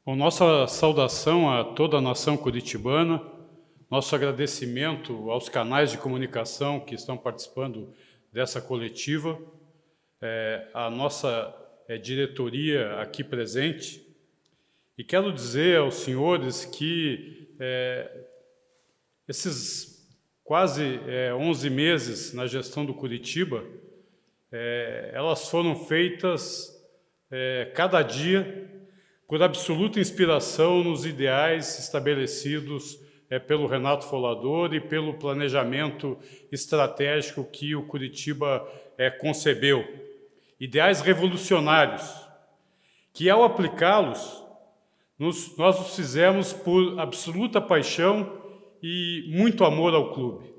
Bom, nossa saudação a toda a nação curitibana, nosso agradecimento aos canais de comunicação que estão participando dessa coletiva, a nossa diretoria aqui presente. E quero dizer aos senhores que esses quase 11 meses na gestão do Curitiba, elas foram feitas cada dia por absoluta inspiração nos ideais estabelecidos pelo Renato Folador e pelo planejamento estratégico que o Curitiba concebeu. Ideais revolucionários, que ao aplicá-los, nós os fizemos por absoluta paixão e muito amor ao clube.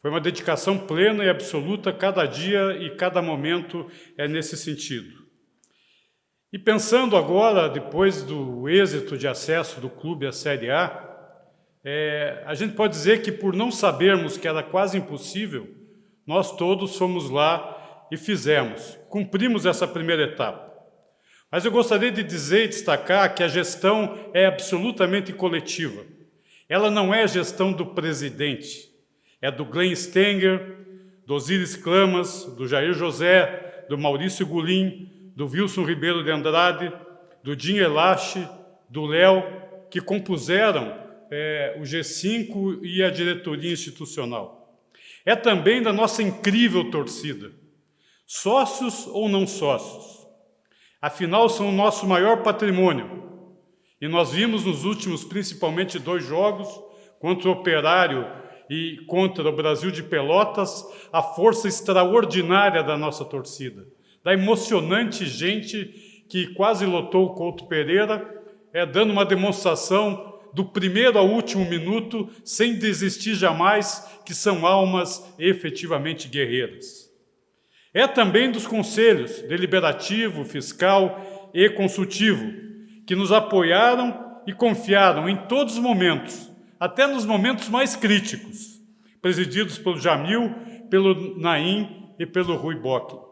Foi uma dedicação plena e absoluta cada dia e cada momento nesse sentido. E pensando agora, depois do êxito de acesso do clube à Série A, a gente pode dizer que, por não sabermos que era quase impossível, nós todos fomos lá e fizemos, cumprimos essa primeira etapa. Mas eu gostaria de dizer e destacar que a gestão é absolutamente coletiva. Ela não é a gestão do presidente, é do Glenn Stenger, do Osiris Clamas, do Jair José, do Maurício Gulim, do Wilson Ribeiro de Andrade, do Jim Elache, do Léo, que compuseram o G5 e a diretoria institucional. É também da nossa incrível torcida, sócios ou não sócios. Afinal, são o nosso maior patrimônio. E nós vimos nos últimos, principalmente, 2 jogos, contra o Operário e contra o Brasil de Pelotas, a força extraordinária da nossa torcida, da emocionante gente que quase lotou o Couto Pereira, dando uma demonstração do primeiro ao último minuto, sem desistir jamais, que são almas efetivamente guerreiras. É também dos conselhos deliberativo, fiscal e consultivo, que nos apoiaram e confiaram em todos os momentos, até nos momentos mais críticos, presididos pelo Jamil, pelo Naim e pelo Rui Bock.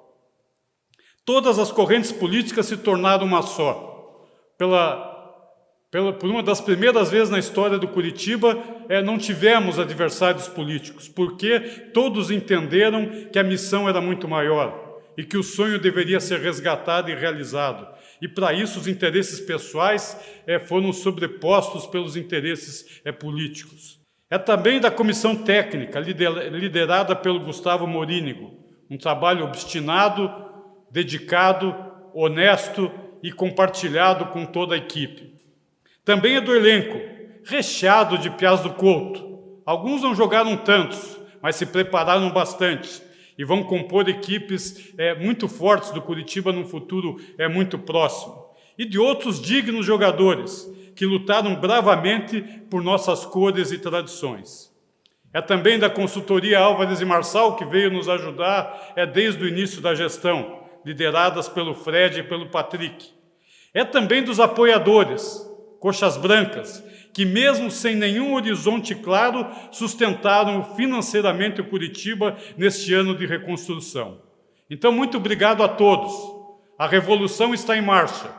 Todas as correntes políticas se tornaram uma só. Por uma das primeiras vezes na história do Curitiba, não tivemos adversários políticos, porque todos entenderam que a missão era muito maior e que o sonho deveria ser resgatado e realizado. E, para isso, os interesses pessoais foram sobrepostos pelos interesses políticos. É também da comissão técnica, liderada pelo Gustavo Morínigo, um trabalho obstinado, dedicado, honesto e compartilhado com toda a equipe. Também é do elenco, recheado de piás do Couto. Alguns não jogaram tantos, mas se prepararam bastante e vão compor equipes muito fortes do Curitiba num futuro muito próximo. E de outros dignos jogadores que lutaram bravamente por nossas cores e tradições. É também da consultoria Álvares e Marçal, que veio nos ajudar desde o início da gestão, lideradas pelo Fred e pelo Patrick. É também dos apoiadores, coxas brancas, que mesmo sem nenhum horizonte claro, sustentaram financeiramente o Curitiba neste ano de reconstrução. Então, muito obrigado a todos. A revolução está em marcha.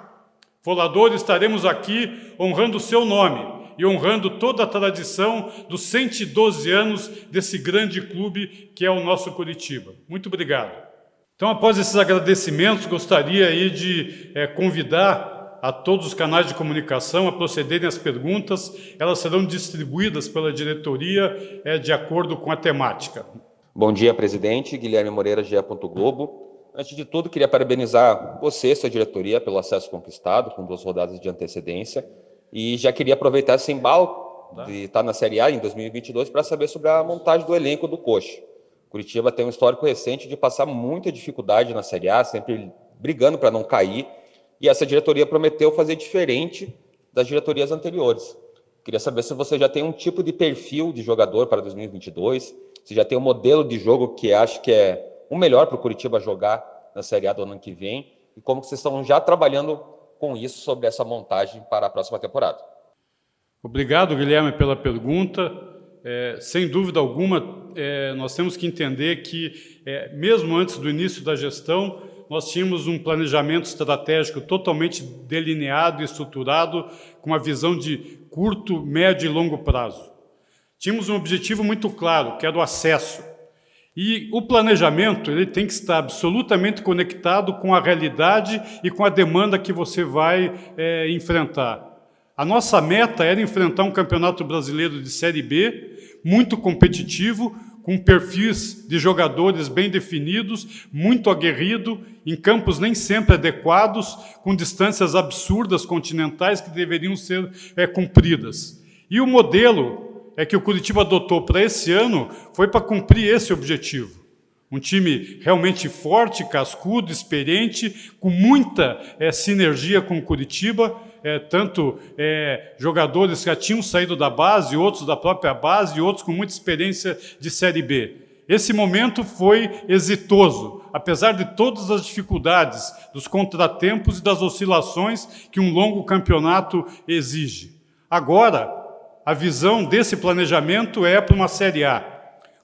Folador, estaremos aqui honrando o seu nome e honrando toda a tradição dos 112 anos desse grande clube que é o nosso Curitiba. Muito obrigado. Então, após esses agradecimentos, gostaria aí de convidar a todos os canais de comunicação a procederem às perguntas. Elas serão distribuídas pela diretoria de acordo com a temática. Bom dia, presidente. Guilherme Moreira, GE. Globo. Antes de tudo, queria parabenizar você e sua diretoria pelo acesso conquistado, com 2 rodadas de antecedência. E já queria aproveitar esse embalo de estar na Série A em 2022 para saber sobre a montagem do elenco do Coxa. Curitiba tem um histórico recente de passar muita dificuldade na Série A, sempre brigando para não cair, e essa diretoria prometeu fazer diferente das diretorias anteriores. Queria saber se você já tem um tipo de perfil de jogador para 2022, se já tem um modelo de jogo que acha que é o melhor para o Curitiba jogar na Série A do ano que vem, e como vocês estão já trabalhando com isso sobre essa montagem para a próxima temporada. Obrigado, Guilherme, pela pergunta. Sem dúvida alguma, nós temos que entender que, mesmo antes do início da gestão, nós tínhamos um planejamento estratégico totalmente delineado e estruturado, com uma visão de curto, médio e longo prazo. Tínhamos um objetivo muito claro, que era o acesso. E o planejamento ele tem que estar absolutamente conectado com a realidade e com a demanda que você vai enfrentar. A nossa meta era enfrentar um campeonato brasileiro de Série B, muito competitivo, com perfis de jogadores bem definidos, muito aguerrido, em campos nem sempre adequados, com distâncias absurdas continentais que deveriam ser cumpridas. E o modelo que o Curitiba adotou para esse ano foi para cumprir esse objetivo. Um time realmente forte, cascudo, experiente, com muita sinergia com o Curitiba, tanto jogadores que já tinham saído da base, outros da própria base, e outros com muita experiência de Série B. Esse momento foi exitoso, apesar de todas as dificuldades, dos contratempos e das oscilações que um longo campeonato exige. Agora, a visão desse planejamento é para uma Série A,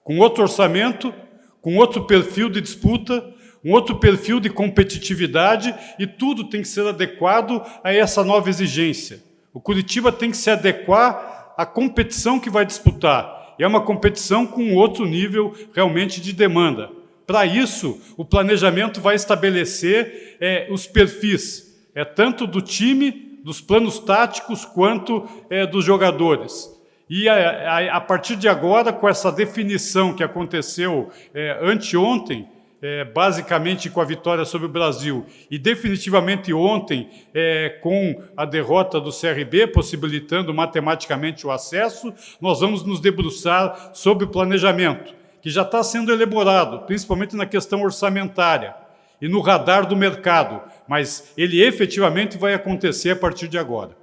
com outro orçamento, com outro perfil de disputa, um outro perfil de competitividade, e tudo tem que ser adequado a essa nova exigência. O Curitiba tem que se adequar à competição que vai disputar. É uma competição com outro nível realmente de demanda. Para isso, o planejamento vai estabelecer os perfis, tanto do time, dos planos táticos, quanto dos jogadores. E a partir de agora, com essa definição que aconteceu anteontem, basicamente com a vitória sobre o Brasil, e definitivamente ontem com a derrota do CRB, possibilitando matematicamente o acesso, nós vamos nos debruçar sobre o planejamento, que já está sendo elaborado, principalmente na questão orçamentária e no radar do mercado, mas ele efetivamente vai acontecer a partir de agora.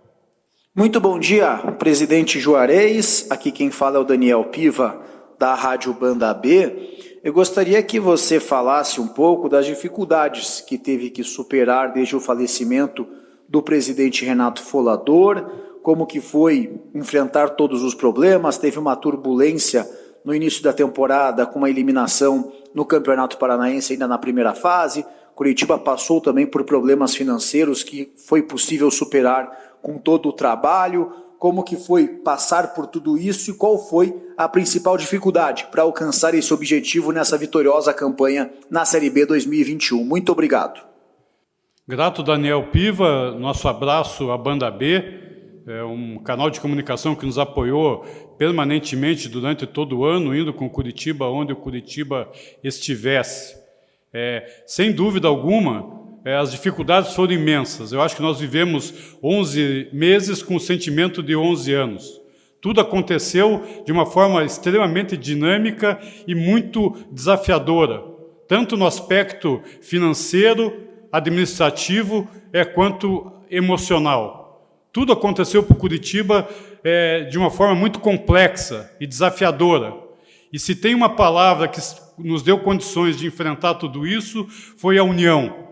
Muito bom dia, presidente Juarez. Aqui quem fala é o Daniel Piva, da Rádio Banda B. Eu gostaria que você falasse um pouco das dificuldades que teve que superar desde o falecimento do presidente Renato Folador, como que foi enfrentar todos os problemas, teve uma turbulência no início da temporada com uma eliminação no Campeonato Paranaense ainda na primeira fase. Curitiba passou também por problemas financeiros que foi possível superar com todo o trabalho. Como que foi passar por tudo isso e qual foi a principal dificuldade para alcançar esse objetivo nessa vitoriosa campanha na Série B 2021? Muito obrigado. Grato, Daniel Piva. Nosso abraço à Banda B, um canal de comunicação que nos apoiou permanentemente durante todo o ano, indo com Curitiba onde o Curitiba estivesse. Sem dúvida alguma, as dificuldades foram imensas. Eu acho que nós vivemos 11 meses com o sentimento de 11 anos. Tudo aconteceu de uma forma extremamente dinâmica e muito desafiadora, tanto no aspecto financeiro, administrativo, quanto emocional. Tudo aconteceu para o Curitiba de uma forma muito complexa e desafiadora. E se tem uma palavra que nos deu condições de enfrentar tudo isso, foi a união.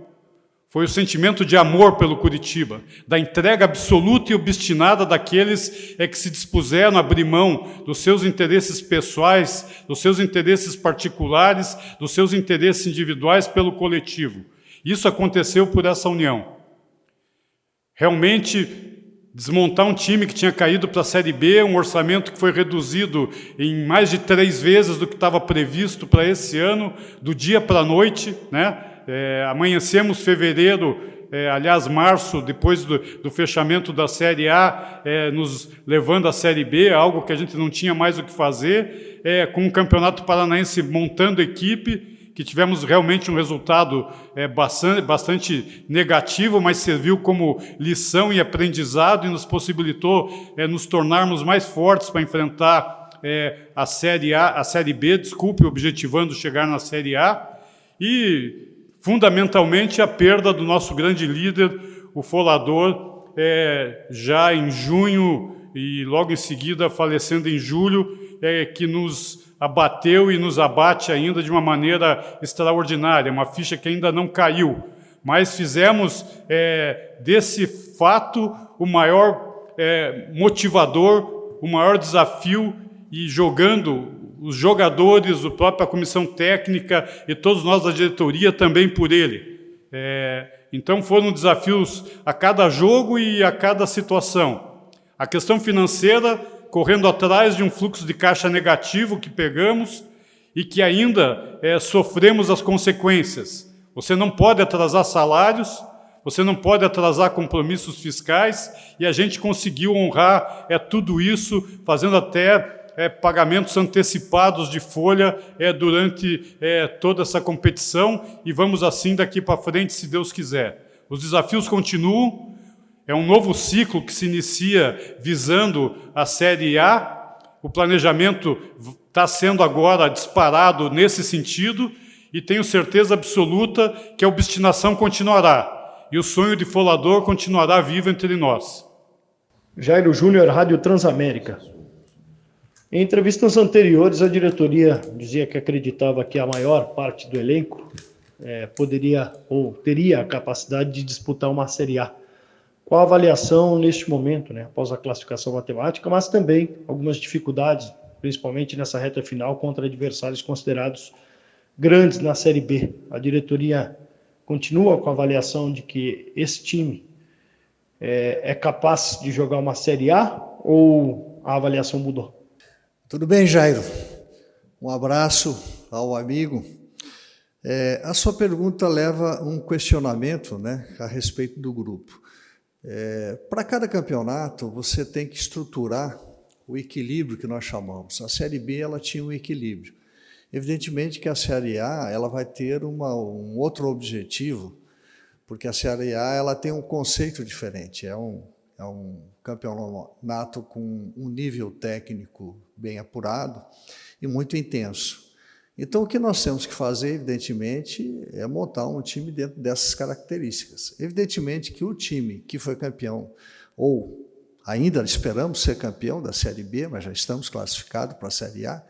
Foi o sentimento de amor pelo Curitiba, da entrega absoluta e obstinada daqueles que se dispuseram a abrir mão dos seus interesses pessoais, dos seus interesses particulares, dos seus interesses individuais pelo coletivo. Isso aconteceu por essa união. Realmente, desmontar um time que tinha caído para a Série B, um orçamento que foi reduzido em mais de 3 vezes do que estava previsto para esse ano, do dia para a noite, né? Amanhecemos fevereiro, aliás, março, depois do fechamento da Série A, nos levando à Série B, algo que a gente não tinha mais o que fazer, com o Campeonato Paranaense montando equipe, que tivemos realmente um resultado bastante negativo, mas serviu como lição e aprendizado e nos possibilitou nos tornarmos mais fortes para enfrentar a Série B, objetivando chegar na Série A, e fundamentalmente a perda do nosso grande líder, o Folador, já em junho e logo em seguida falecendo em julho, que nos abateu e nos abate ainda de uma maneira extraordinária, uma ficha que ainda não caiu, mas fizemos desse fato o maior motivador, o maior desafio, e jogando os jogadores, a própria comissão técnica e todos nós da diretoria também por ele. Então foram desafios a cada jogo e a cada situação. A questão financeira, correndo atrás de um fluxo de caixa negativo que pegamos e que ainda sofremos as consequências. Você não pode atrasar salários, você não pode atrasar compromissos fiscais, e a gente conseguiu honrar tudo isso, fazendo até pagamentos antecipados de folha durante toda essa competição, e vamos assim daqui para frente, se Deus quiser. Os desafios continuam, é um novo ciclo que se inicia visando a Série A, o planejamento está sendo agora disparado nesse sentido, e tenho certeza absoluta que a obstinação continuará, e o sonho de Folador continuará vivo entre nós. Jairo Júnior, Rádio Transamérica. Em entrevistas anteriores, a diretoria dizia que acreditava que a maior parte do elenco poderia ou teria a capacidade de disputar uma Série A. Qual a avaliação neste momento, após a classificação matemática, mas também algumas dificuldades, principalmente nessa reta final, contra adversários considerados grandes na Série B? A diretoria continua com a avaliação de que esse time é capaz de jogar uma Série A ou a avaliação mudou? Tudo bem, Jairo. Um abraço ao amigo. A sua pergunta leva um questionamento, a respeito do grupo. Para cada campeonato, você tem que estruturar o equilíbrio que nós chamamos. A Série B ela tinha um equilíbrio. Evidentemente que a Série A ela vai ter um outro objetivo, porque a Série A ela tem um conceito diferente. É um campeonato com um nível técnico bem apurado e muito intenso. Então, o que nós temos que fazer, evidentemente, é montar um time dentro dessas características. Evidentemente que o time que foi campeão, ou ainda esperamos ser campeão da Série B, mas já estamos classificados para a Série A,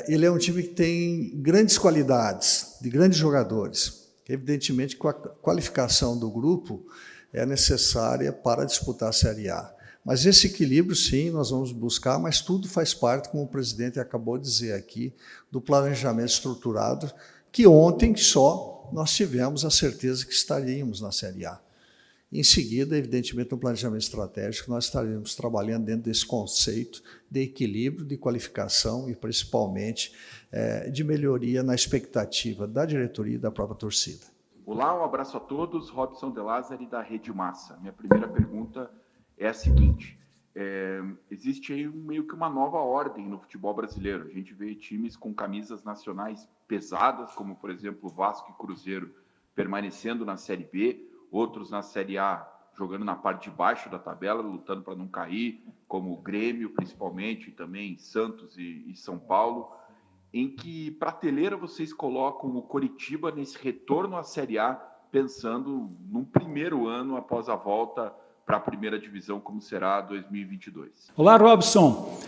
ele é um time que tem grandes qualidades, de grandes jogadores. Evidentemente que a qualificação do grupo é necessária para disputar a Série A. Mas esse equilíbrio, sim, nós vamos buscar, mas tudo faz parte, como o presidente acabou de dizer aqui, do planejamento estruturado, que ontem só nós tivemos a certeza que estaríamos na Série A. Em seguida, evidentemente, no planejamento estratégico, nós estaremos trabalhando dentro desse conceito de equilíbrio, de qualificação e, principalmente, de melhoria na expectativa da diretoria e da própria torcida. Olá, um abraço a todos. Robson De Lázari, da Rede Massa. Minha primeira pergunta é a seguinte: existe aí meio que uma nova ordem no futebol brasileiro. A gente vê times com camisas nacionais pesadas, como, por exemplo, Vasco e Cruzeiro, permanecendo na Série B, outros na Série A jogando na parte de baixo da tabela, lutando para não cair, como o Grêmio, principalmente, e também Santos e São Paulo. Em que prateleira vocês colocam o Coritiba nesse retorno à Série A, pensando num primeiro ano após a volta para a primeira divisão, como será 2022? Olá, Robson.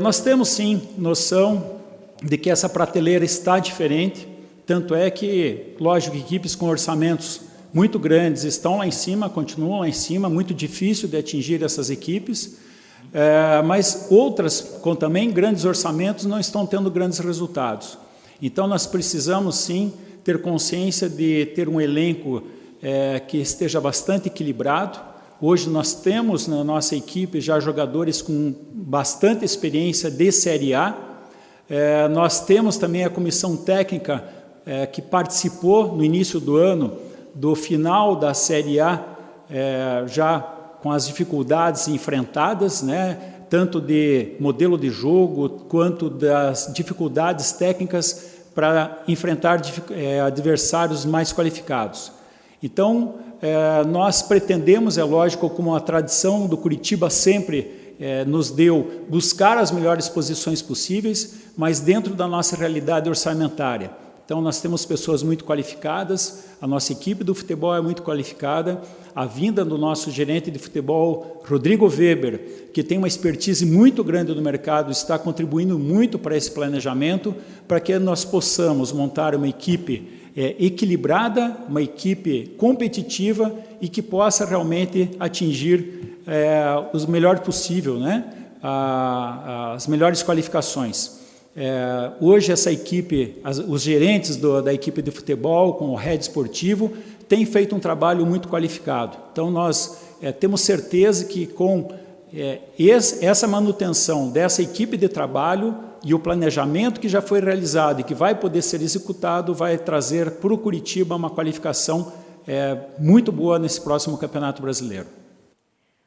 Nós temos, sim, noção de que essa prateleira está diferente, tanto é que, lógico, equipes com orçamentos muito grandes estão lá em cima, continuam lá em cima, muito difícil de atingir essas equipes, mas outras, com também grandes orçamentos, não estão tendo grandes resultados. Então, nós precisamos, sim, ter consciência de ter um elenco que esteja bastante equilibrado. Hoje nós temos na nossa equipe já jogadores com bastante experiência de Série A. Nós temos também a comissão técnica que participou no início do ano do final da Série A, já com as dificuldades enfrentadas, tanto de modelo de jogo quanto das dificuldades técnicas para enfrentar adversários mais qualificados. Então, nós pretendemos, é lógico, como a tradição do Coritiba sempre nos deu, buscar as melhores posições possíveis, mas dentro da nossa realidade orçamentária. Então, nós temos pessoas muito qualificadas, a nossa equipe do futebol é muito qualificada, a vinda do nosso gerente de futebol, Rodrigo Weber, que tem uma expertise muito grande no mercado, está contribuindo muito para esse planejamento, para que nós possamos montar uma equipe equilibrada, uma equipe competitiva e que possa realmente atingir o melhor possível, as melhores qualificações. Hoje essa equipe, os gerentes da equipe de futebol, com o head esportivo, têm feito um trabalho muito qualificado. Então nós temos certeza que com essa manutenção dessa equipe de trabalho e o planejamento que já foi realizado e que vai poder ser executado, vai trazer para o Curitiba uma qualificação muito boa nesse próximo Campeonato Brasileiro.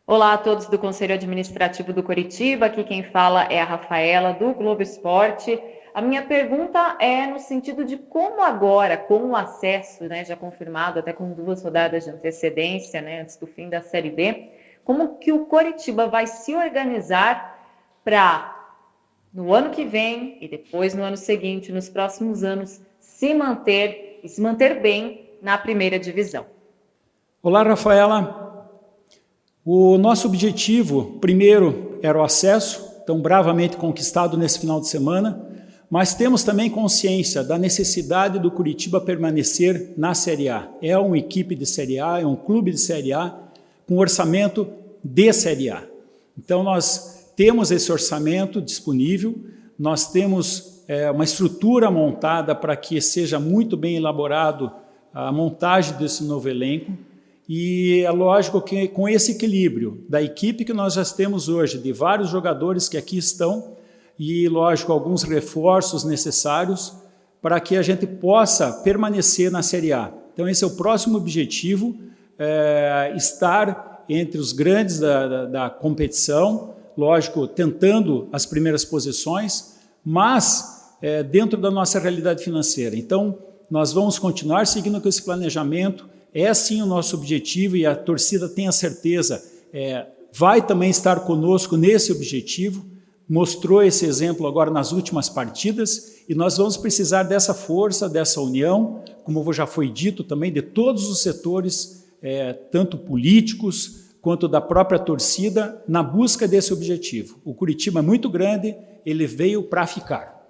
Olá a todos do Conselho Administrativo do Curitiba, aqui quem fala é a Rafaela do Globo Esporte. A minha pergunta é no sentido de como agora, com o acesso, né, já confirmado até com 2 rodadas de antecedência, né, antes do fim da Série B, como que o Coritiba vai se organizar para, no ano que vem e depois no ano seguinte, nos próximos anos, se manter bem na primeira divisão. Olá, Rafaela. O nosso objetivo, primeiro, era o acesso, tão bravamente conquistado nesse final de semana, mas temos também consciência da necessidade do Curitiba permanecer na Série A. É uma equipe de Série A, é um clube de Série A, com orçamento de Série A. Então, nós temos esse orçamento disponível, nós temos uma estrutura montada para que seja muito bem elaborado a montagem desse novo elenco, e é lógico que com esse equilíbrio da equipe que nós já temos hoje, de vários jogadores que aqui estão, e lógico, alguns reforços necessários para que a gente possa permanecer na Série A. Então esse é o próximo objetivo, estar entre os grandes da competição, lógico, tentando as primeiras posições, mas dentro da nossa realidade financeira. Então nós vamos continuar seguindo com esse planejamento. É sim o nosso objetivo e a torcida tem a certeza, vai também estar conosco nesse objetivo, mostrou esse exemplo agora nas últimas partidas e nós vamos precisar dessa força, dessa união, como já foi dito também, de todos os setores, tanto políticos quanto da própria torcida, na busca desse objetivo. O Curitiba é muito grande, ele veio para ficar.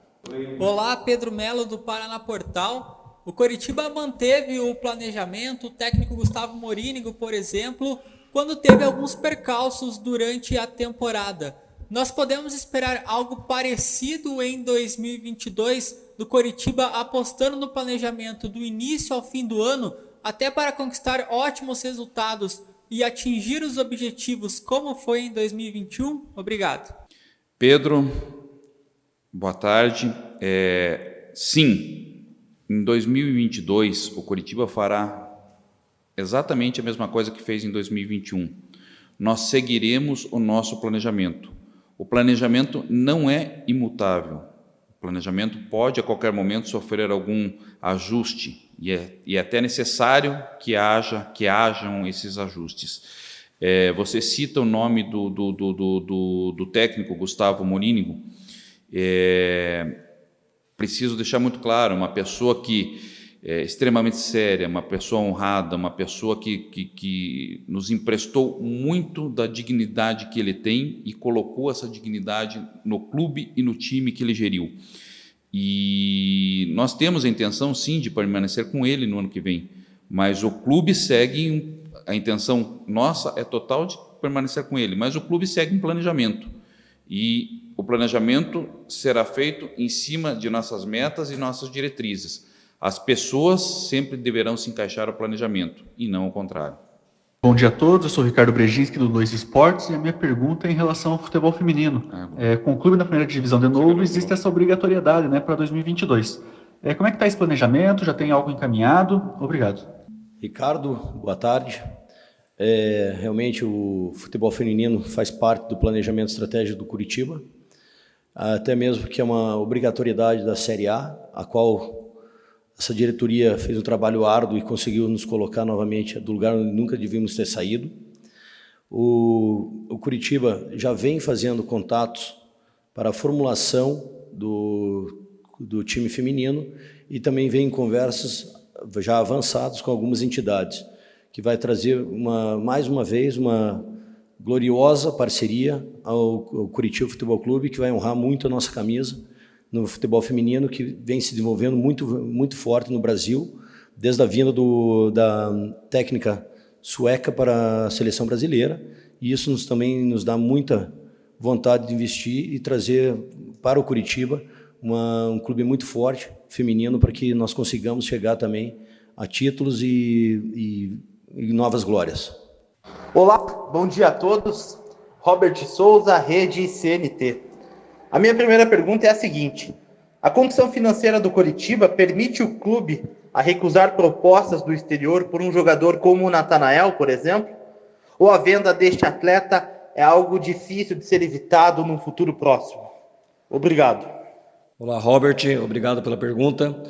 Olá, Pedro Melo do Paraná Portal. O Coritiba manteve o planejamento, o técnico Gustavo Morínigo, por exemplo, quando teve alguns percalços durante a temporada. Nós podemos esperar algo parecido em 2022, do Coritiba apostando no planejamento do início ao fim do ano, até para conquistar ótimos resultados e atingir os objetivos como foi em 2021? Obrigado. Pedro, boa tarde. Sim. Em 2022, o Coritiba fará exatamente a mesma coisa que fez em 2021. Nós seguiremos o nosso planejamento. O planejamento não é imutável. O planejamento pode, a qualquer momento, sofrer algum ajuste, e é até necessário que hajam esses ajustes. Você cita o nome do técnico Gustavo Morínigo. Preciso deixar muito claro, uma pessoa que é extremamente séria, uma pessoa honrada, uma pessoa que nos emprestou muito da dignidade que ele tem e colocou essa dignidade no clube e no time que ele geriu. E nós temos a intenção, sim, de permanecer com ele no ano que vem, mas o clube segue, a intenção nossa é total de permanecer com ele, mas o clube segue um planejamento. E o planejamento será feito em cima de nossas metas e nossas diretrizes. As pessoas sempre deverão se encaixar ao planejamento, e não ao contrário. Bom dia a todos, eu sou o Ricardo Brejinski, do Dois Esportes, e a minha pergunta é em relação ao futebol feminino. Com o clube na primeira divisão de novo, existe essa obrigatoriedade, né, para 2022. Como é que está esse planejamento? Já tem algo encaminhado? Obrigado. Ricardo, boa tarde. Realmente o futebol feminino faz parte do planejamento estratégico do Curitiba, até mesmo que é uma obrigatoriedade da Série A, a qual essa diretoria fez um trabalho árduo e conseguiu nos colocar novamente do lugar onde nunca devíamos ter saído. O Curitiba já vem fazendo contatos para a formulação do time feminino e também vem em conversas já avançadas com algumas entidades, que vai trazer mais uma vez uma gloriosa parceria ao Curitiba Futebol Clube, que vai honrar muito a nossa camisa no futebol feminino, que vem se desenvolvendo muito, muito forte no Brasil, desde a vinda da técnica sueca para a seleção brasileira, e isso também nos dá muita vontade de investir e trazer para o Curitiba um clube muito forte, feminino, para que nós consigamos chegar também a títulos e novas glórias. Olá, bom dia a todos. Robert Souza, Rede CNT. A minha primeira pergunta é a seguinte: a condição financeira do Coritiba permite o clube a recusar propostas do exterior por um jogador como o Natanael, por exemplo? Ou a venda deste atleta é algo difícil de ser evitado num futuro próximo? Obrigado. Olá, Robert, obrigado pela pergunta.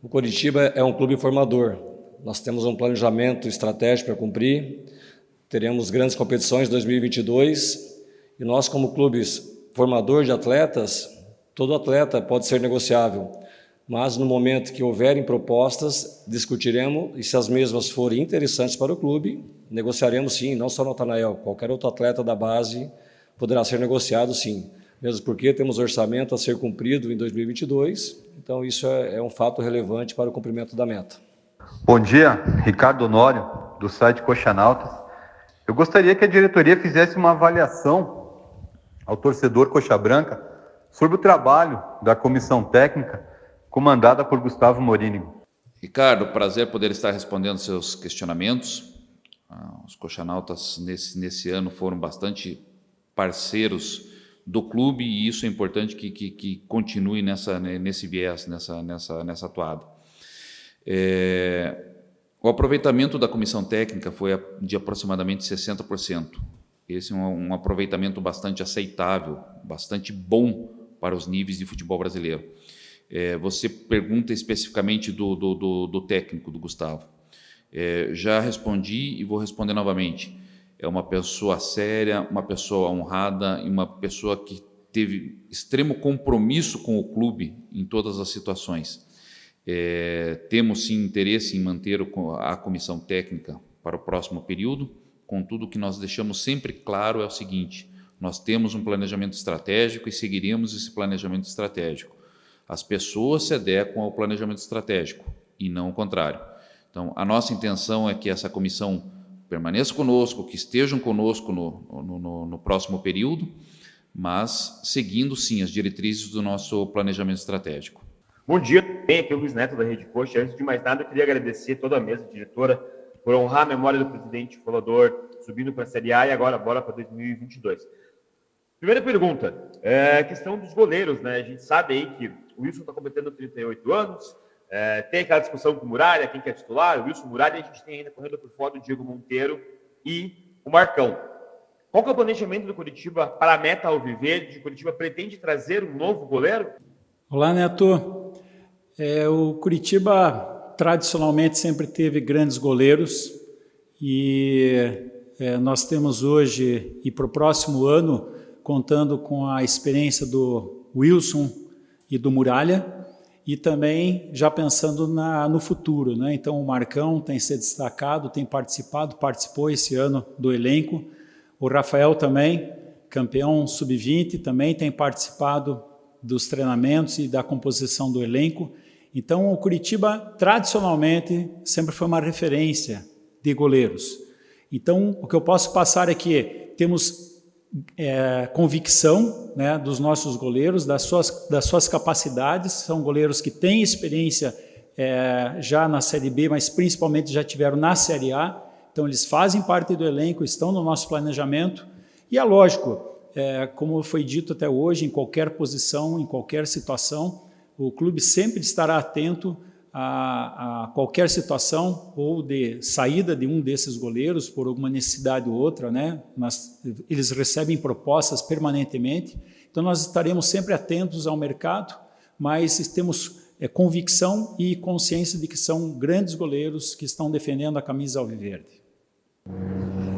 O Coritiba é um clube formador. Nós temos um planejamento estratégico para cumprir. Teremos grandes competições em 2022 e nós, como clubes formador de atletas, todo atleta pode ser negociável, mas no momento que houverem propostas, discutiremos e se as mesmas forem interessantes para o clube, negociaremos sim, não só o Natanael, qualquer outro atleta da base poderá ser negociado sim, mesmo porque temos orçamento a ser cumprido em 2022, então isso é um fato relevante para o cumprimento da meta. Bom dia, Ricardo Honório, do site Coxanautas. Eu gostaria que a diretoria fizesse uma avaliação ao torcedor Coxa Branca sobre o trabalho da comissão técnica comandada por Gustavo Morínigo. Ricardo, prazer poder estar respondendo seus questionamentos. Os Coxanautas nesse ano foram bastante parceiros do clube e isso é importante que continue nesse viés, nessa atuada. O aproveitamento da comissão técnica foi de aproximadamente 60%. Esse é um aproveitamento bastante aceitável, bastante bom para os níveis de futebol brasileiro. Você pergunta especificamente do técnico, do Gustavo. Já respondi e vou responder novamente. É uma pessoa séria, uma pessoa honrada e uma pessoa que teve extremo compromisso com o clube em todas as situações. Temos sim interesse em manter a comissão técnica para o próximo período. Contudo, o que nós deixamos sempre claro é o seguinte: nós temos um planejamento estratégico e seguiremos esse planejamento estratégico. As pessoas se adequam ao planejamento estratégico e não o contrário. Então, a nossa intenção é que essa comissão permaneça conosco, que estejam conosco no próximo período, mas seguindo sim as diretrizes do nosso planejamento estratégico. Bom dia, bem, aqui é o Luiz Neto da Rede Coxa. Antes de mais nada, eu queria agradecer toda a mesa diretora por honrar a memória do presidente fundador, subindo para a Série A e agora bora para 2022. Primeira pergunta, a questão dos goleiros, né? A gente sabe aí que o Wilson está completando 38 anos, tem aquela discussão com o Muralha, quem quer titular, o Wilson Muralha, e a gente tem ainda correndo por fora o Diego Monteiro e o Marcão. Qual que é o planejamento do Coritiba para a meta alviverde? O Coritiba pretende trazer um novo goleiro? Olá, Neto. O Coritiba tradicionalmente sempre teve grandes goleiros e nós temos hoje e para o próximo ano, contando com a experiência do Wilson e do Muralha e também já pensando no futuro, né? Então o Marcão tem se destacado, tem participou esse ano do elenco. O Rafael também, campeão sub-20, também tem participado dos treinamentos e da composição do elenco. Então, o Coritiba, tradicionalmente, sempre foi uma referência de goleiros. Então, o que eu posso passar é que temos convicção, né, dos nossos goleiros, das suas capacidades. São goleiros que têm experiência já na Série B, mas principalmente já tiveram na Série A. Então, eles fazem parte do elenco, estão no nosso planejamento. E é lógico, como foi dito até hoje, em qualquer posição, em qualquer situação, o clube sempre estará atento a qualquer situação ou de saída de um desses goleiros por alguma necessidade ou outra, né? Eles recebem propostas permanentemente, então nós estaremos sempre atentos ao mercado, mas temos convicção e consciência de que são grandes goleiros que estão defendendo a camisa alviverde.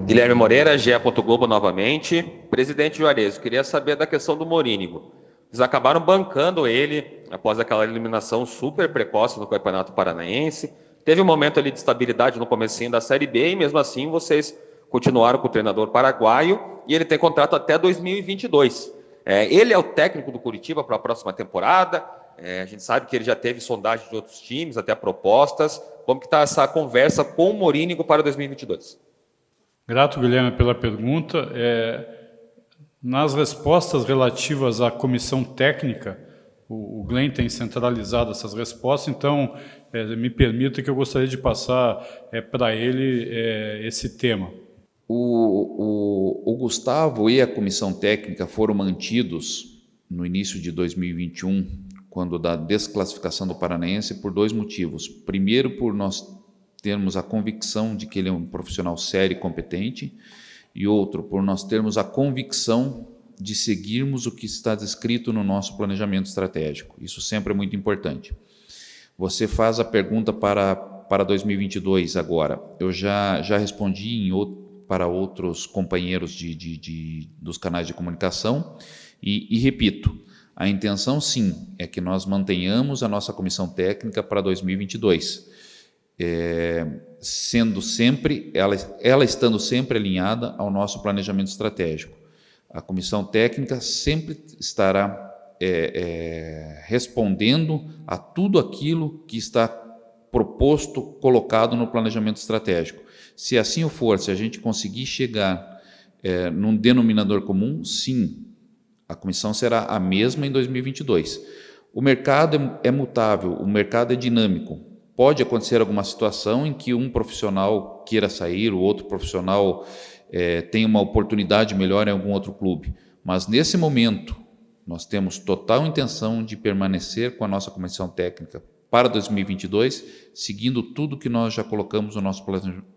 Guilherme Moreira, GE. Globo novamente. Presidente Juarez, queria saber da questão do Morínigo. Eles acabaram bancando ele após aquela eliminação super precoce no Campeonato Paranaense. Teve um momento ali de estabilidade no comecinho da Série B e mesmo assim vocês continuaram com o treinador paraguaio e ele tem contrato até 2022. Ele é o técnico do Coritiba para a próxima temporada. A gente sabe que ele já teve sondagem de outros times, até propostas. Como que está essa conversa com o Morínigo para 2022? Grato, Guilherme, pela pergunta. Nas respostas relativas à comissão técnica, o Glenn tem centralizado essas respostas, então me permita que eu gostaria de passar para ele esse tema. O Gustavo e a comissão técnica foram mantidos no início de 2021, quando da desclassificação do Paranaense, por 2 motivos. Primeiro, por nós termos a convicção de que ele é um profissional sério e competente, e outro, por nós termos a convicção de seguirmos o que está descrito no nosso planejamento estratégico. Isso sempre é muito importante. Você faz a pergunta para 2022 agora. Eu já respondi para outros companheiros dos canais de comunicação e repito, a intenção sim é que nós mantenhamos a nossa comissão técnica para 2022, sendo sempre, ela estando sempre alinhada ao nosso planejamento estratégico. A comissão técnica sempre estará respondendo a tudo aquilo que está proposto, colocado no planejamento estratégico. Se assim o for, se a gente conseguir chegar num denominador comum, sim, a comissão será a mesma em 2022. O mercado é mutável, o mercado é dinâmico. Pode acontecer alguma situação em que um profissional queira sair, o outro profissional tenha uma oportunidade melhor em algum outro clube. Mas, nesse momento, nós temos total intenção de permanecer com a nossa comissão técnica para 2022, seguindo tudo que nós já colocamos no nosso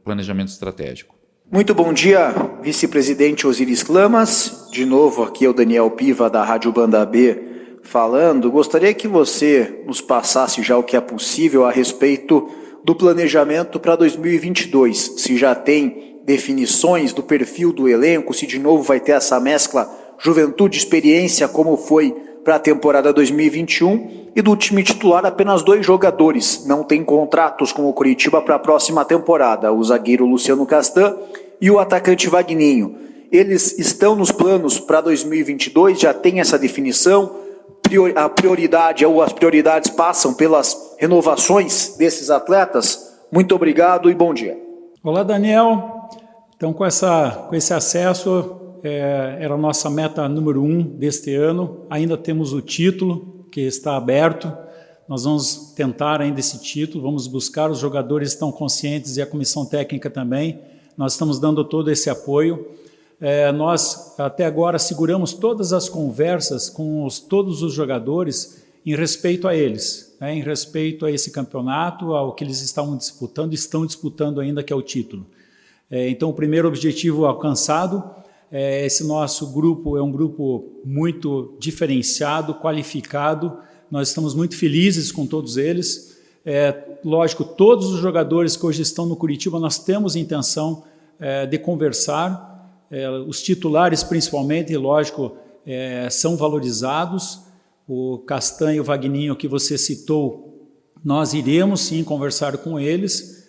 planejamento estratégico. Muito bom dia, vice-presidente Osiris Clamas. De novo, aqui é o Daniel Piva, da Rádio Banda B, falando. Gostaria que você nos passasse já o que é possível a respeito do planejamento para 2022. Se já tem definições do perfil do elenco, se de novo vai ter essa mescla juventude-experiência, como foi para a temporada 2021, e do time titular apenas 2 jogadores não têm contratos com o Coritiba para a próxima temporada, o zagueiro Luciano Castan e o atacante Vagninho. Eles estão nos planos para 2022, já tem essa definição, a prioridade ou as prioridades passam pelas renovações desses atletas? Muito obrigado e bom dia. Olá, Daniel. Então, com esse acesso, era a nossa meta número 1 deste ano. Ainda temos o título, que está aberto. Nós vamos tentar ainda esse título, vamos buscar, os jogadores estão conscientes e a comissão técnica também. Nós estamos dando todo esse apoio. Nós, até agora, seguramos todas as conversas com todos os jogadores em respeito a eles, em respeito a esse campeonato, ao que eles estão disputando ainda, que é o título. Então, o primeiro objetivo alcançado, esse nosso grupo é um grupo muito diferenciado, qualificado, nós estamos muito felizes com todos eles. Lógico, todos os jogadores que hoje estão no Coritiba, nós temos intenção de conversar, os titulares principalmente, lógico, são valorizados. O Castan e o Vagninho que você citou, nós iremos sim conversar com eles,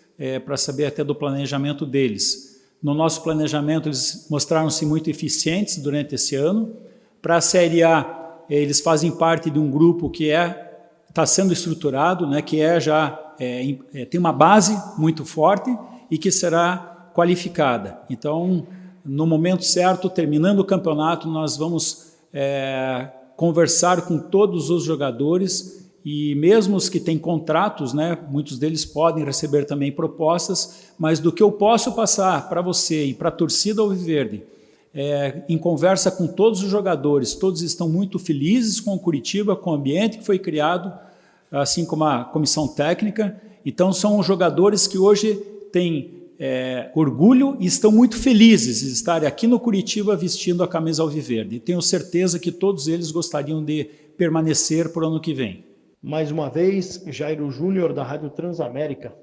para saber até do planejamento deles. No nosso planejamento, eles mostraram-se muito eficientes durante esse ano. Para a Série A, eles fazem parte de um grupo que está sendo estruturado, que tem uma base muito forte e que será qualificada. Então, no momento certo, terminando o campeonato, nós vamos conversar com todos os jogadores, e mesmo os que têm contratos, muitos deles podem receber também propostas, mas do que eu posso passar para você e para a torcida Alviverde, em conversa com todos os jogadores, todos estão muito felizes com o Coritiba, com o ambiente que foi criado, assim como a comissão técnica. Então são jogadores que hoje têm orgulho e estão muito felizes de estarem aqui no Coritiba vestindo a camisa Alviverde. E tenho certeza que todos eles gostariam de permanecer para o ano que vem. Mais uma vez, Jairo Júnior, da Rádio Transamérica.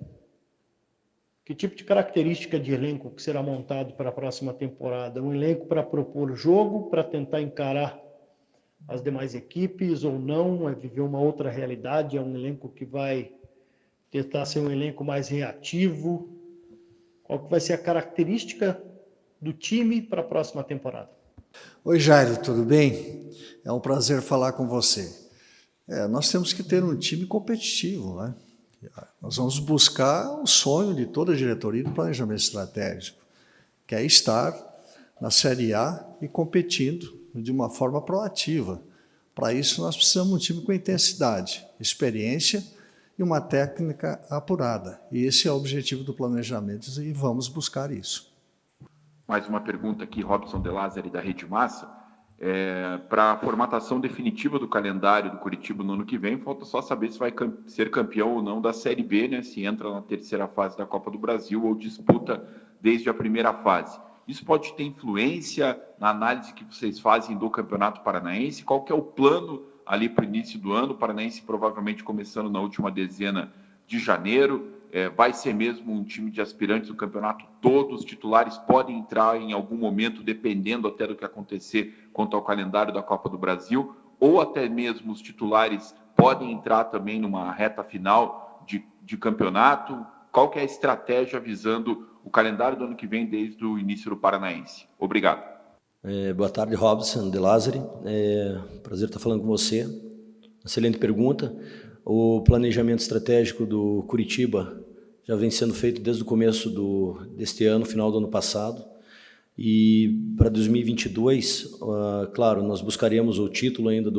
Que tipo de característica de elenco que será montado para a próxima temporada? Um elenco para propor jogo, para tentar encarar as demais equipes ou não? É viver uma outra realidade? É um elenco que vai tentar ser um elenco mais reativo? Qual que vai ser a característica do time para a próxima temporada? Oi, Jairo, tudo bem? É um prazer falar com você. Nós temos que ter um time competitivo, né? Nós vamos buscar o sonho de toda a diretoria do planejamento estratégico, que é estar na Série A e competindo de uma forma proativa, Para isso, nós precisamos de um time com intensidade, experiência e uma técnica apurada. E esse é o objetivo do planejamento e vamos buscar isso. Mais uma pergunta aqui, Robson De Lázari, da Rede Massa. Para a formatação definitiva do calendário do Coritiba no ano que vem, falta só saber se vai ser campeão ou não da Série B, né? Se entra na terceira fase da Copa do Brasil ou disputa desde a primeira fase. Isso pode ter influência na análise que vocês fazem do Campeonato Paranaense? Qual que é o plano ali para o início do ano? O Paranaense provavelmente começando na última dezena de janeiro. Vai ser mesmo um time de aspirantes do campeonato todo? Os titulares podem entrar em algum momento, dependendo até do que acontecer quanto ao calendário da Copa do Brasil? Ou até mesmo os titulares podem entrar também numa reta final de campeonato? Qual que é a estratégia visando o calendário do ano que vem desde o início do Paranaense? Obrigado. Boa tarde, Robson De Lázari. Prazer estar falando com você. Excelente pergunta. O planejamento estratégico do Coritiba já vem sendo feito desde o começo deste ano, final do ano passado. E para 2022, claro, nós buscaremos o título ainda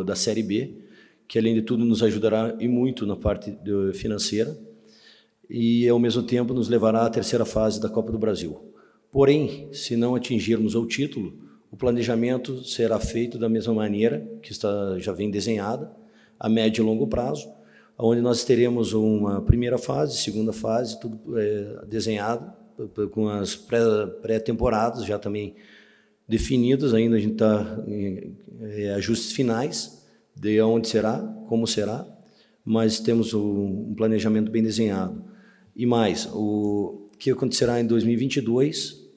da Série B, que além de tudo nos ajudará e muito na parte financeira e ao mesmo tempo nos levará à terceira fase da Copa do Brasil. Porém, se não atingirmos o título, o planejamento será feito da mesma maneira que já vem desenhada, a médio e longo prazo, onde nós teremos uma primeira fase, segunda fase, tudo desenhado, com as pré-temporadas já também definidas, ainda a gente está em ajustes finais de onde será, como será, mas temos um planejamento bem desenhado. E mais, o que acontecerá em 2022,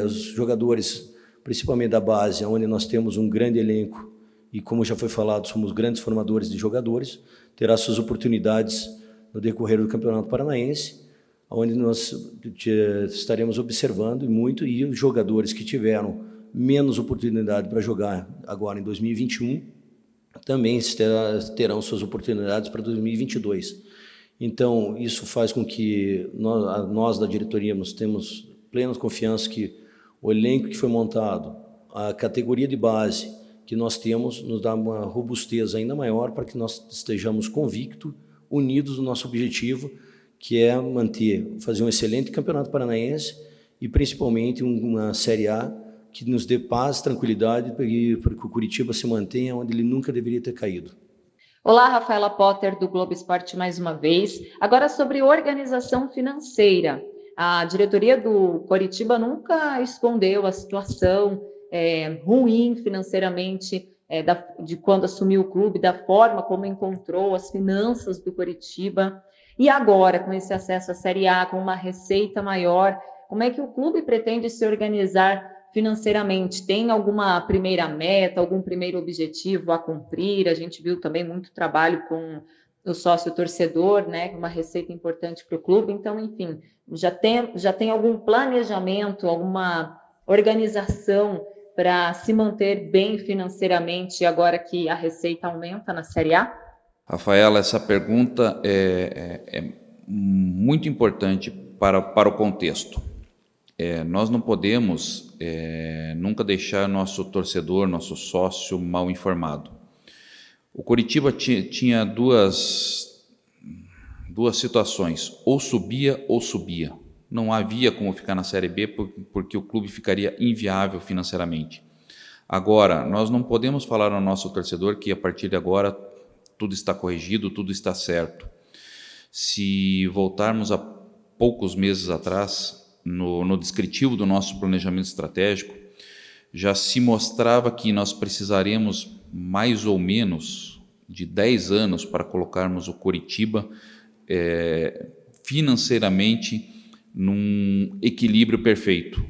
os jogadores, principalmente da base, onde nós temos um grande elenco, e como já foi falado, somos grandes formadores de jogadores, terá suas oportunidades no decorrer do Campeonato Paranaense, onde nós estaremos observando muito, e os jogadores que tiveram menos oportunidade para jogar agora em 2021, também terão suas oportunidades para 2022. Então, isso faz com que nós da diretoria temos plena confiança que o elenco que foi montado, a categoria de base que nós temos, nos dá uma robustez ainda maior para que nós estejamos convictos, unidos no nosso objetivo, que é fazer um excelente Campeonato Paranaense e principalmente uma Série A que nos dê paz, tranquilidade, para que o Coritiba se mantenha onde ele nunca deveria ter caído. Olá, Rafaela Potter, do Globo Esporte, mais uma vez. Agora sobre organização financeira. A diretoria do Coritiba nunca escondeu a situação ruim financeiramente de quando assumiu o clube, da forma como encontrou as finanças do Coritiba. E agora, com esse acesso à Série A, com uma receita maior, como é que o clube pretende se organizar financeiramente? Tem alguma primeira meta, algum primeiro objetivo a cumprir? A gente viu também muito trabalho com o sócio torcedor, né, uma receita importante para o clube. Então, enfim, já tem algum planejamento, alguma organização para se manter bem financeiramente agora que a receita aumenta na Série A? Rafaela, essa pergunta é muito importante para o contexto. Nós não podemos nunca deixar nosso torcedor, nosso sócio mal informado. O Coritiba tinha duas situações, ou subia ou subia. Não havia como ficar na Série B porque o clube ficaria inviável financeiramente. Agora, nós não podemos falar ao nosso torcedor que a partir de agora tudo está corrigido, tudo está certo. Se voltarmos a poucos meses atrás, no descritivo do nosso planejamento estratégico, já se mostrava que nós precisaremos mais ou menos de 10 anos para colocarmos o Coritiba financeiramente num equilíbrio perfeito.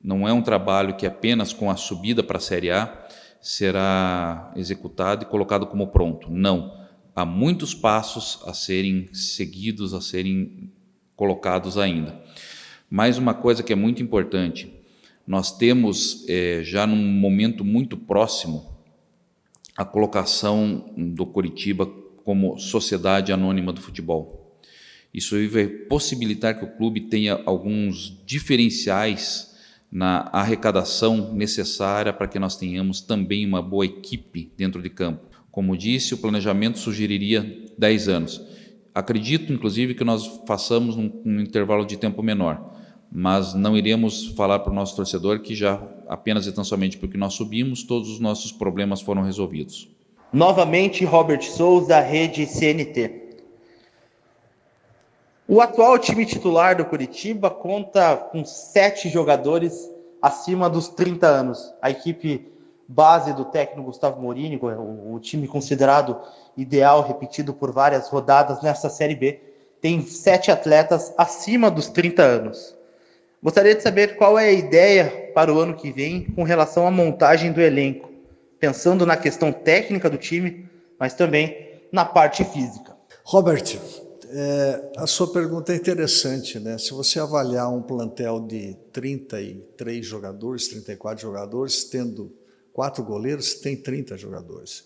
Não é um trabalho que apenas com a subida para a Série A será executado e colocado como pronto. Não. Há muitos passos a serem seguidos, a serem colocados ainda. Mais uma coisa que é muito importante, nós temos já num momento muito próximo a colocação do Coritiba como sociedade anônima do futebol. Isso vai possibilitar que o clube tenha alguns diferenciais na arrecadação necessária para que nós tenhamos também uma boa equipe dentro de campo. Como disse, o planejamento sugeriria 10 anos. Acredito, inclusive, que nós façamos um intervalo de tempo menor, mas não iremos falar para o nosso torcedor que já apenas e tão somente porque nós subimos, todos os nossos problemas foram resolvidos. Novamente, Robert Souza, Rede CNT. O atual time titular do Coritiba conta com 7 jogadores acima dos 30 anos. A equipe base do técnico Gustavo Morínigo, o time considerado ideal, repetido por várias rodadas nessa Série B, tem 7 atletas acima dos 30 anos. Gostaria de saber qual é a ideia para o ano que vem com relação à montagem do elenco, pensando na questão técnica do time, mas também na parte física. Robert, a sua pergunta é interessante, né? Se você avaliar um plantel de 33 jogadores, 34 jogadores, tendo 4 goleiros, tem 30 jogadores.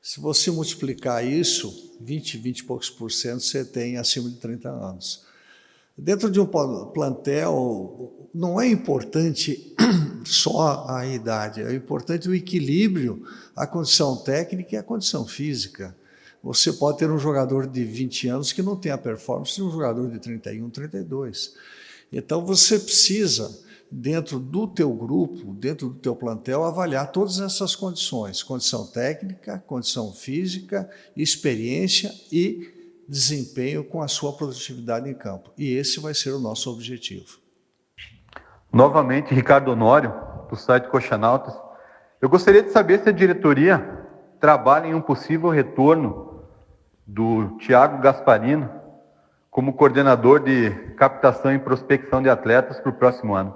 Se você multiplicar isso, 20 e poucos por cento, você tem acima de 30 anos. Dentro de um plantel, não é importante só a idade, é importante o equilíbrio, a condição técnica e a condição física. Você pode ter um jogador de 20 anos que não tem a performance de um jogador de 31, 32. Então, você precisa, dentro do teu grupo, dentro do teu plantel, avaliar todas essas condições. Condição técnica, condição física, experiência e desempenho com a sua produtividade em campo. E esse vai ser o nosso objetivo. Novamente, Ricardo Honório, do site Coxanautas. Eu gostaria de saber se a diretoria trabalha em um possível retorno do Thiago Gasparino como coordenador de captação e prospecção de atletas para o próximo ano.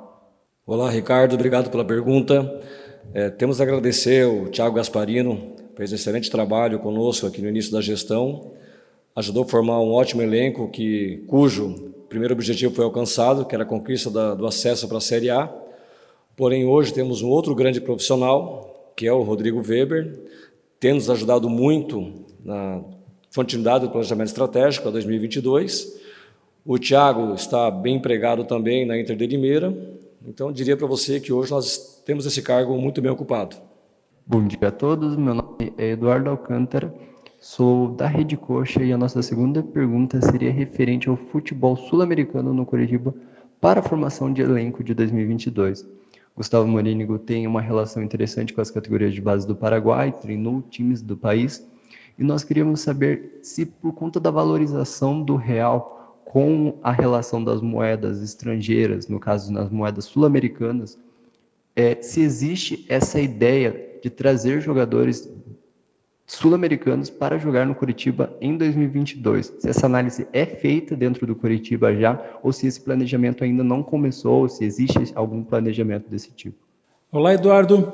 Olá, Ricardo, obrigado pela pergunta. Temos a agradecer o Thiago Gasparino, fez um excelente trabalho conosco aqui no início da gestão, ajudou a formar um ótimo elenco cujo primeiro objetivo foi alcançado, que era a conquista do acesso para a Série A. Porém, hoje temos um outro grande profissional, que é o Rodrigo Weber, tem nos ajudado muito na continuidade do planejamento estratégico para 2022. O Thiago está bem empregado também na Inter de Limeira. Então, diria para você que hoje nós temos esse cargo muito bem ocupado. Bom dia a todos, meu nome é Eduardo Alcântara, sou da Rede Coxa e a nossa segunda pergunta seria referente ao futebol sul-americano no Coritiba para a formação de elenco de 2022. Gustavo Morínigo tem uma relação interessante com as categorias de base do Paraguai, treinou times do país, e nós queríamos saber se, por conta da valorização do real com a relação das moedas estrangeiras, no caso nas moedas sul-americanas, se existe essa ideia de trazer jogadores sul-americanos para jogar no Coritiba em 2022. Se essa análise é feita dentro do Coritiba já, ou se esse planejamento ainda não começou, ou se existe algum planejamento desse tipo. Olá, Eduardo.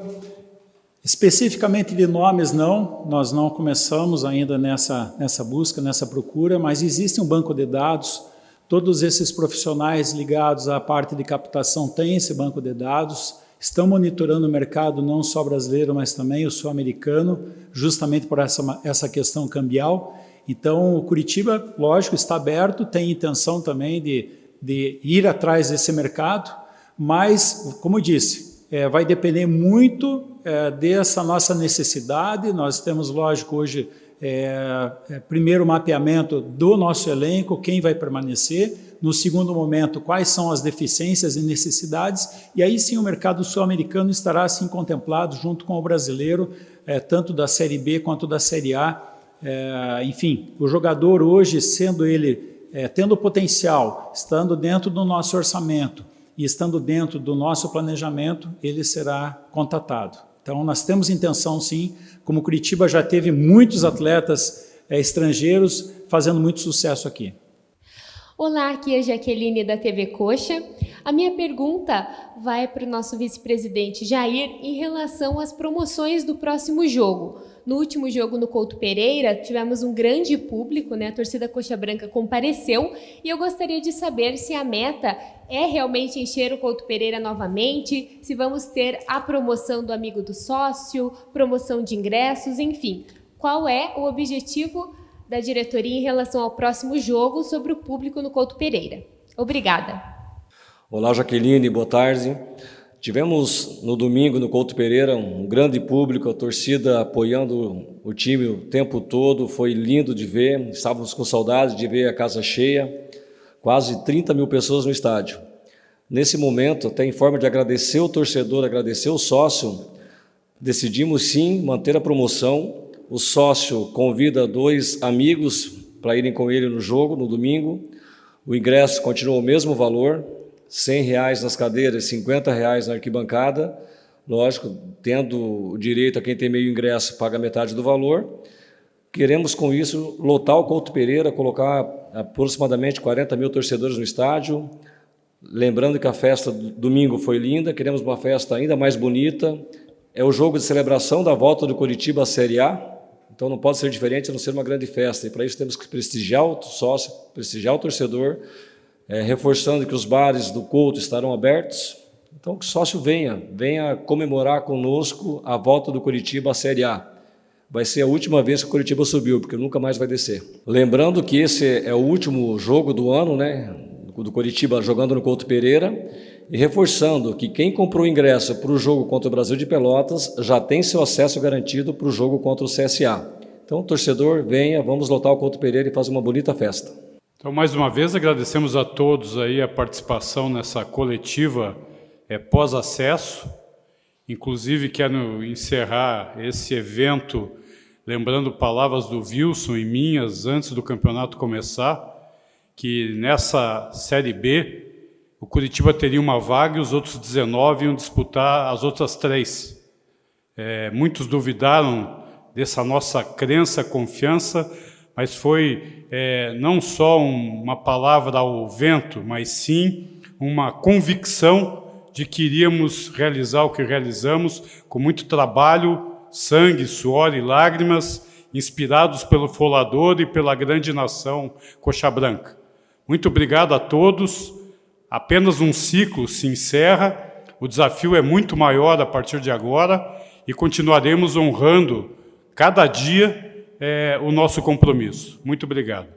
Especificamente de nomes, não. Nós não começamos ainda nessa busca, nessa procura, mas existe um banco de dados. Todos esses profissionais ligados à parte de captação têm esse banco de dados, estão monitorando o mercado não só brasileiro, mas também o sul-americano, justamente por essa questão cambial. Então, o Coritiba, lógico, está aberto, tem intenção também de ir atrás desse mercado, mas, como eu disse, vai depender muito dessa nossa necessidade. Nós temos, lógico, hoje, primeiro o mapeamento do nosso elenco, quem vai permanecer, no segundo momento, quais são as deficiências e necessidades, e aí sim o mercado sul-americano estará assim contemplado junto com o brasileiro, tanto da Série B quanto da Série A. Enfim, o jogador hoje, sendo ele, tendo potencial, estando dentro do nosso orçamento e estando dentro do nosso planejamento, ele será contatado. Então, nós temos intenção, sim, como Coritiba já teve muitos atletas estrangeiros fazendo muito sucesso aqui. Olá, aqui é a Jaqueline da TV Coxa. A minha pergunta vai para o nosso vice-presidente Jair em relação às promoções do próximo jogo. No último jogo no Couto Pereira, tivemos um grande público, né? A torcida Coxa Branca compareceu, e eu gostaria de saber se a meta é realmente encher o Couto Pereira novamente, se vamos ter a promoção do amigo do sócio, promoção de ingressos, enfim. Qual é o objetivo da diretoria em relação ao próximo jogo sobre o público no Couto Pereira? Obrigada. Olá, Jaqueline, boa tarde. Tivemos no domingo, no Couto Pereira, um grande público, a torcida apoiando o time o tempo todo, foi lindo de ver, estávamos com saudade de ver a casa cheia, quase 30 mil pessoas no estádio. Nesse momento, até em forma de agradecer o torcedor, agradecer o sócio, decidimos sim manter a promoção. O sócio convida 2 amigos para irem com ele no jogo, no domingo. O ingresso continua o mesmo valor, R$100 nas cadeiras, R$50 na arquibancada. Lógico, tendo o direito a quem tem meio ingresso, paga metade do valor. Queremos, com isso, lotar o Couto Pereira, colocar aproximadamente 40 mil torcedores no estádio. Lembrando que a festa do domingo foi linda, queremos uma festa ainda mais bonita. É o jogo de celebração da volta do Coritiba à Série A, então não pode ser diferente a não ser uma grande festa. E para isso temos que prestigiar o sócio, prestigiar o torcedor, reforçando que os bares do Couto estarão abertos. Então que o sócio venha comemorar conosco a volta do Coritiba à Série A. Vai ser a última vez que o Coritiba subiu, porque nunca mais vai descer. Lembrando que esse é o último jogo do ano, né, do Coritiba jogando no Couto Pereira, e reforçando que quem comprou ingresso para o jogo contra o Brasil de Pelotas já tem seu acesso garantido para o jogo contra o CSA. Então, torcedor, venha, vamos lotar o Couto Pereira e fazer uma bonita festa. Então, mais uma vez, agradecemos a todos aí a participação nessa coletiva pós-acesso. Inclusive, quero encerrar esse evento lembrando palavras do Wilson e minhas antes do campeonato começar, que nessa Série B o Coritiba teria uma vaga e os outros 19 iam disputar as outras 3. Muitos duvidaram dessa nossa crença, confiança, mas foi não só uma palavra ao vento, mas sim uma convicção de que iríamos realizar o que realizamos com muito trabalho, sangue, suor e lágrimas, inspirados pelo Folador e pela grande nação Coxa Branca. Muito obrigado a todos. Apenas um ciclo se encerra, o desafio é muito maior a partir de agora e continuaremos honrando cada dia o nosso compromisso. Muito obrigado.